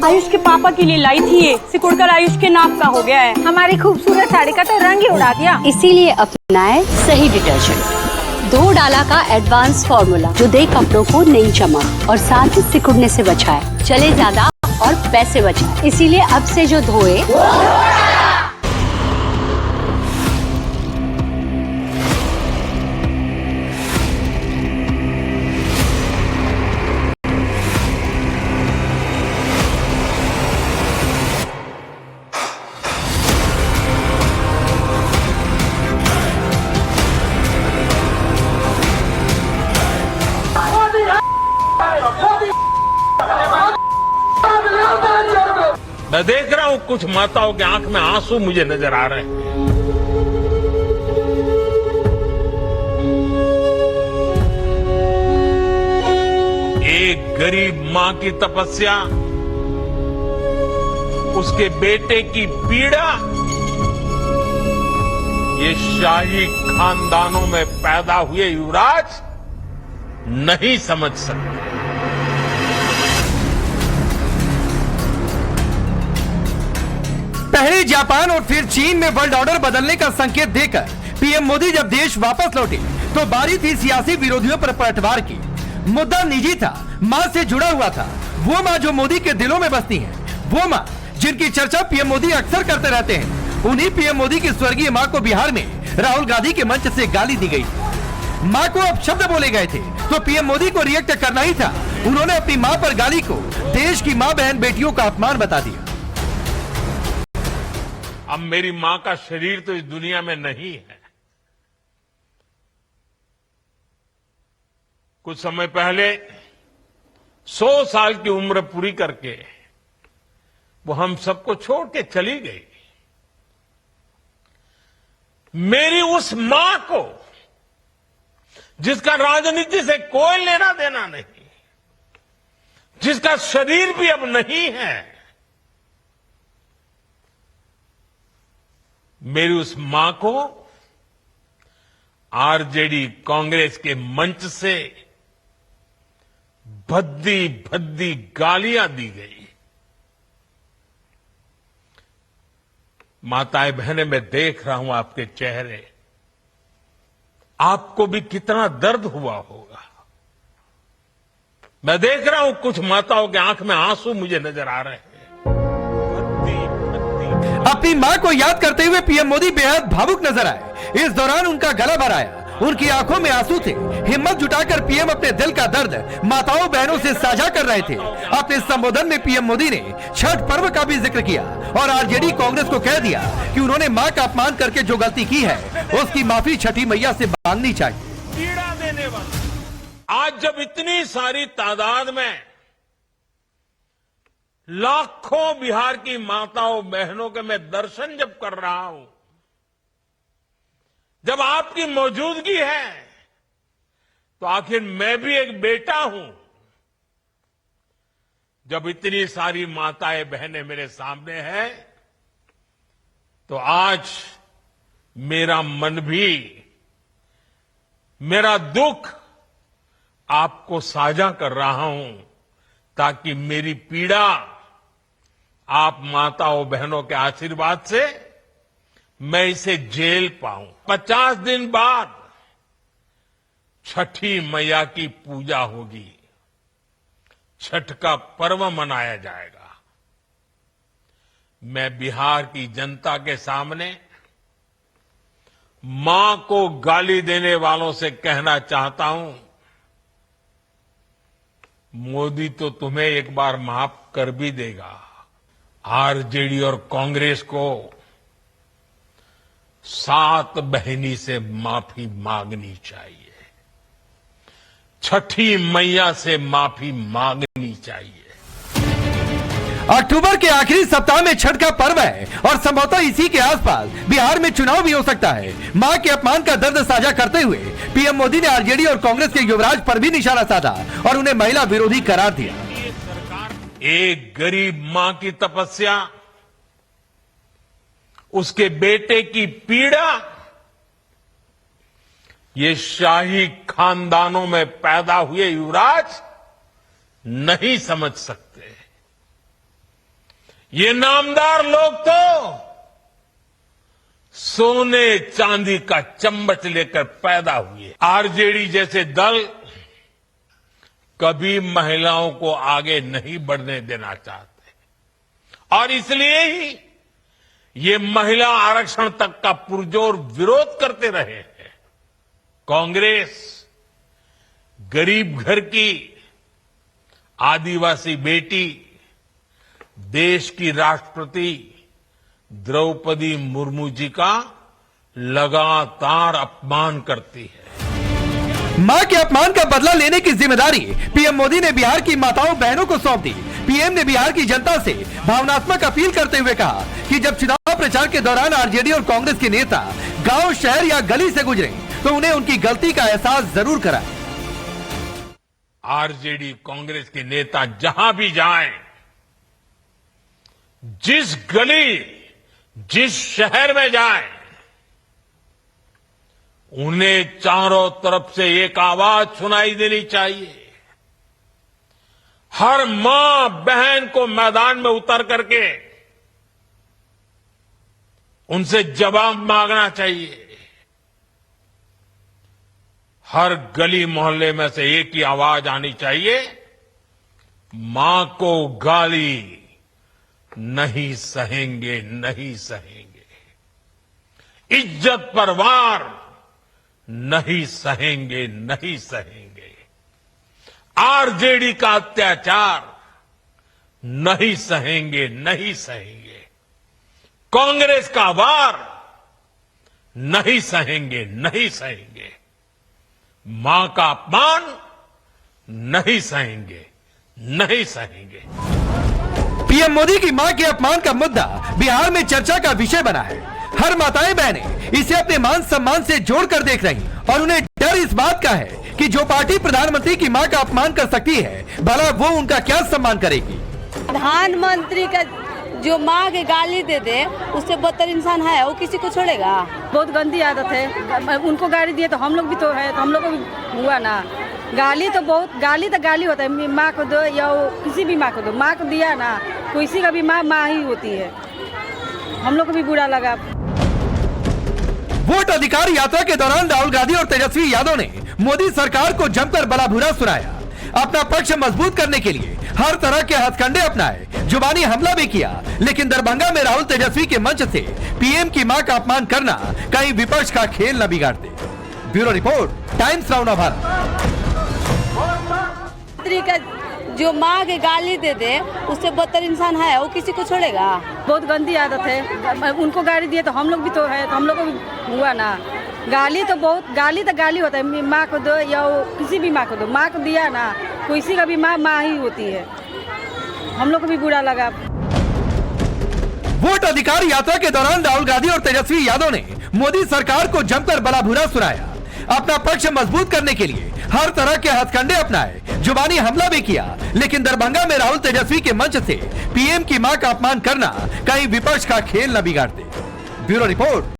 आयुष के पापा के लिए लाई थी ये, सिकुड़कर आयुष के नाक का हो गया है। हमारी खूबसूरत साड़ी का तो रंग ही उड़ा दिया। इसीलिए अपनाए सही डिटर्जेंट, 2 डाला का एडवांस फॉर्मूला जो दे कपड़ों को नई चमक और साथ ही सिकुड़ने से बचाए, चले ज्यादा और पैसे बचाए। इसीलिए अब से जो धोए मैं देख रहा हूं कुछ माताओं के आंख में आंसू मुझे नजर आ रहे हैं। एक गरीब मां की तपस्या, उसके बेटे की पीड़ा, ये शाही खानदानों में पैदा हुए युवराज नहीं समझ सकते। पहले जापान और फिर चीन में वर्ल्ड ऑर्डर बदलने का संकेत देकर पीएम मोदी जब देश वापस लौटे तो बारी थी सियासी विरोधियों पर पलटवार की। मुद्दा निजी था, मां से जुड़ा हुआ था। वो मां जो मोदी के दिलों में बसती है, वो मां जिनकी चर्चा पीएम मोदी अक्सर करते रहते हैं। उन्हीं पीएम मोदी की स्वर्गीय मां को बिहार में राहुल गांधी के मंच से गाली दी गई। मां को अब शब्द बोले गए थे तो पीएम मोदी को रिएक्ट करना ही था। उन्होंने अपनी मां पर गाली को देश की मां बहन बेटियों का अपमान बता दिया। अब मेरी मां का शरीर तो इस दुनिया में नहीं है। कुछ समय पहले 100 साल की उम्र पूरी करके वो हम सबको छोड़ के चली गई। मेरी उस मां को, जिसका राजनीति से कोई लेना देना नहीं, जिसका शरीर भी अब नहीं है, मेरी उस मां को आरजेडी कांग्रेस के मंच से भद्दी भद्दी गालियां दी गई। माताएं बहनें, मैं देख रहा हूं आपके चेहरे, आपको भी कितना दर्द हुआ होगा। मैं देख रहा हूं कुछ माताओं के आंख में आंसू मुझे नजर आ रहे हैं। अपनी मां को याद करते हुए पीएम मोदी बेहद भावुक नजर आए। इस दौरान उनका गला भर आया, उनकी आंखों में आंसू थे। हिम्मत जुटाकर पीएम अपने दिल का दर्द माताओं बहनों से साझा कर रहे थे। अपने संबोधन में पीएम मोदी ने छठ पर्व का भी जिक्र किया और आरजेडी कांग्रेस को कह दिया कि उन्होंने मां का अपमान करके जो गलती की है उसकी माफी छठी मैया से मांगनी चाहिए। पीड़ा देने वाला, आज जब इतनी सारी तादाद में लाखों बिहार की माताओं बहनों के मैं दर्शन जब कर रहा हूं, जब आपकी मौजूदगी है, तो आखिर मैं भी एक बेटा हूं। जब इतनी सारी माताएं बहनें मेरे सामने हैं, तो आज मेरा मन भी, मेरा दुख आपको साझा कर रहा हूं, ताकि मेरी पीड़ा आप माताओं बहनों के आशीर्वाद से मैं इसे झेल पाऊं। 50 दिन बाद छठी मैया की पूजा होगी, छठ का पर्व मनाया जाएगा। मैं बिहार की जनता के सामने मां को गाली देने वालों से कहना चाहता हूं, मोदी तो तुम्हें एक बार माफ कर भी देगा। आरजेडी और कांग्रेस को 7 बहिनी से माफी मांगनी चाहिए, छठी मैया से माफी मांगनी चाहिए। अक्टूबर के आखिरी सप्ताह में छठ का पर्व है और संभवतः इसी के आसपास बिहार में चुनाव भी हो सकता है। मां के अपमान का दर्द साझा करते हुए पीएम मोदी ने आरजेडी और कांग्रेस के युवराज पर भी निशाना साधा और उन्हें महिला विरोधी करार दिया। एक गरीब मां की तपस्या, उसके बेटे की पीड़ा, ये शाही खानदानों में पैदा हुए युवराज नहीं समझ सकते। ये नामदार लोग तो सोने चांदी का चम्मच लेकर पैदा हुए। आरजेडी जैसे दल कभी महिलाओं को आगे नहीं बढ़ने देना चाहते और इसलिए ही ये महिला आरक्षण तक का पुरजोर विरोध करते रहे हैं। कांग्रेस गरीब घर की आदिवासी बेटी देश की राष्ट्रपति द्रौपदी मुर्मू जी का लगातार अपमान करती है। मां के अपमान का बदला लेने की जिम्मेदारी पीएम मोदी ने बिहार की माताओं बहनों को सौंप दी। पीएम ने बिहार की जनता से भावनात्मक अपील करते हुए कहा कि जब चुनाव प्रचार के दौरान आरजेडी और कांग्रेस के नेता गांव, शहर या गली से गुजरे तो उन्हें उनकी गलती का एहसास जरूर कराएं। आरजेडी कांग्रेस के नेता जहां भी जाएं, जिस गली, जिस शहर में जाएं, उन्हें चारों तरफ से एक आवाज सुनाई देनी चाहिए। हर मां बहन को मैदान में उतर करके उनसे जवाब मांगना चाहिए। हर गली मोहल्ले में से एक ही आवाज आनी चाहिए, मां को गाली नहीं सहेंगे, नहीं सहेंगे। इज्जत पर वार नहीं सहेंगे, नहीं सहेंगे। आरजेडी का अत्याचार नहीं सहेंगे, नहीं सहेंगे। कांग्रेस का वार नहीं सहेंगे, नहीं सहेंगे। मां का अपमान नहीं सहेंगे, नहीं सहेंगे। पीएम मोदी की मां के अपमान का मुद्दा बिहार में चर्चा का विषय बना है। हर माताएं बहनें इसे अपने मान सम्मान से जोड़कर देख रही और उन्हें डर इस बात का है कि जो पार्टी प्रधानमंत्री की मां का अपमान कर सकती है, भला वो उनका क्या सम्मान करेगी। प्रधानमंत्री का जो माँ के गाली दे दे, उससे बदतर इंसान है, वो किसी को छोड़ेगा। बहुत गंदी आदत है। उनको गाली दिए तो हम लोग भी तो है, तो हम लोग को भी हुआ ना। गाली तो बहुत, गाली तो गाली होता है। माँ को दो या किसी भी माँ को दो, माँ को दिया ना, किसी का भी माँ माँ ही होती है। हम लोग को भी बुरा लगा। वोट अधिकार यात्रा के दौरान राहुल गांधी और तेजस्वी यादव ने मोदी सरकार को जमकर भला बुरा सुनाया। अपना पक्ष मजबूत करने के लिए हर तरह के हथकंडे अपनाए, जुबानी हमला भी किया, लेकिन दरभंगा में राहुल तेजस्वी के मंच से पीएम की मां का अपमान करना कहीं विपक्ष का खेल न बिगाड़ते। Bureau report, Times Now Bharat. जो माँ के गाली दे दे, उससे बदतर इंसान है, वो किसी को छोड़ेगा। बहुत गंदी आदत है। उनको गाली दिए तो हम लोग भी तो है, तो हम लोग को भी हुआ ना। गाली तो बहुत, गाली तो गाली होता है। माँ को दो या किसी भी माँ को दो, माँ को दिया ना, किसी का भी माँ माँ ही होती है। हम लोग को भी बुरा लगा। वोट अधिकार यात्रा के दौरान राहुल गांधी और तेजस्वी यादव ने मोदी सरकार को जमकर भला बुरा सुनाया। अपना पक्ष मजबूत करने के लिए हर तरह के हथकंडे अपनाए, जुबानी हमला भी किया, लेकिन दरभंगा में राहुल तेजस्वी के मंच से पीएम की मां का अपमान करना कहीं विपक्ष का खेल न बिगाड़ते। Bureau report.